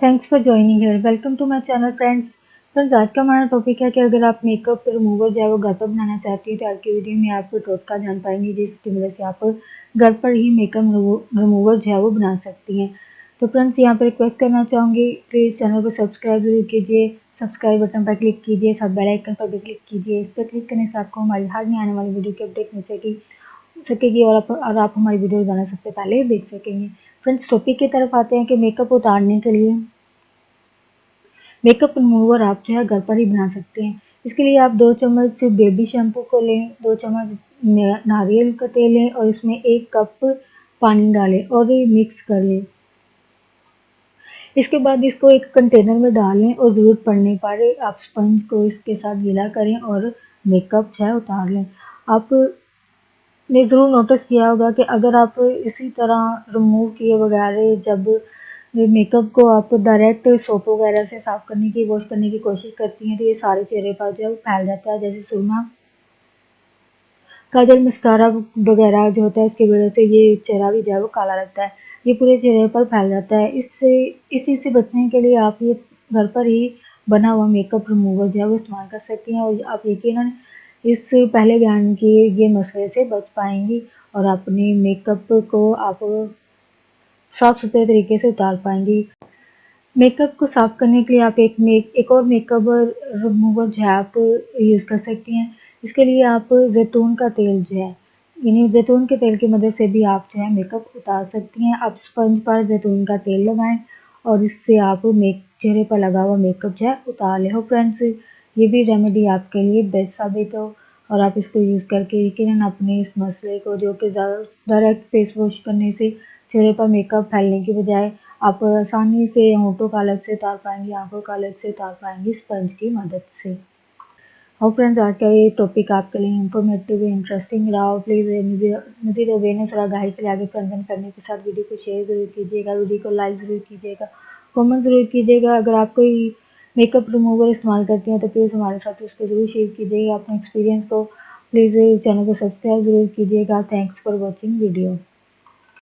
Thanks for joining here. Welcome to my channel friends. आज का हमारा टॉपिक है कि अगर आप मेकअप रिमूवर जो है वो घर पर बनाना चाहती हैं तो आज की वीडियो में आप टोटका जान पाएंगे जिसकी वजह से आप घर पर ही मेकअप रिमूवर जो है वो बना सकती हैं। तो फ्रेंड्स यहाँ पर रिक्वेस्ट करना चाहूँगी, प्लीज़ चैनल को सब्सक्राइब जरूर कीजिए, सब्सक्राइब बटन पर क्लिक कीजिए, सब बेल आइकन पर भी क्लिक कीजिए। इस पर क्लिक करने से आपको हमारी हर नई आने वाली वीडियो की अपडेट मिल सकेगी और आप हमारी वीडियो रोजाना सबसे पहले देख सकेंगे। फ्रेंड्स टॉपिक की तरफ आते हैं कि मेकअप उतारने के लिए मेकअप रिमूवर आप जो है घर पर ही बना सकते हैं। इसके लिए आप 2 चम्मच बेबी शैम्पू को लें, 2 चम्मच नारियल का तेल लें और इसमें 1 कप पानी डालें और मिक्स कर लें। इसके बाद इसको एक कंटेनर में डाल लें और ज़रूरत पड़ने पर आप स्पंज को इसके साथ गीला करें और मेकअप जो है उतार लें। आपने ज़रूर नोटिस किया होगा कि अगर आप इसी तरह रिमूव किए बगैर जब मेकअप को आप डायरेक्ट सोप वगैरह से साफ करने की वॉश करने की कोशिश करती हैं तो ये सारे चेहरे पर जो है फैल जाता है, जैसे सुरमा, काजल, मस्कारा वगैरह जो होता है इसकी वजह से ये चेहरा भी जो है वो काला लगता है, ये पूरे चेहरे पर फैल जाता है। इसी से बचने के लिए आप ये घर पर ही बना हुआ मेकअप रिमूवर जो है वो इस्तेमाल कर सकती हैं और आप यकीनन इस पहले बयान किए ये मसले से बच पाएंगी और अपने मेकअप को आप साफ सुथरे तरीके से उतार पाएंगी। मेकअप को साफ करने के लिए आप एक और मेकअप रिमूवर जो है आप यूज़ कर सकती हैं। इसके लिए आप जैतून का तेल जो है, यानी जैतून के तेल की मदद से भी आप जो है मेकअप उतार सकती हैं। आप स्पंज पर जैतून का तेल लगाएं और इससे आप चेहरे पर लगा हुआ मेकअप जो है उतार लें। हो फ्रेंड्स, ये भी रेमेडी आपके लिए बेस्ट साबित हो और आप इसको यूज़ करके यकीनन अपने इस मसले को, जो कि डायरेक्ट फेस वॉश करने से चेहरे पर मेकअप फैलने की बजाय आप आसानी से होंठों का अलग से उतार पाएंगी, आंखों का अलग से उतार पाएंगी स्पंज की मदद से। और फ्रेंड्स आज का ये टॉपिक आपके लिए इंफॉर्मेटिव इंटरेस्टिंग रहा हो, प्लीज़ मज़ीद अवेयरनेस और आगाही के लिए आगे फ्रेंड्स एंड फैमिली के साथ वीडियो को शेयर जरूर कीजिएगा, वीडियो को लाइक ज़रूर कीजिएगा, कमेंट ज़रूर कीजिएगा। अगर आप कोई मेकअप रिमूवर इस्तेमाल करती हैं तो प्लीज़ हमारे साथ उसको ज़रूर शेयर कीजिएगा अपने एक्सपीरियंस को। प्लीज़ चैनल को सब्सक्राइब ज़रूर कीजिएगा। Thanks for watching video.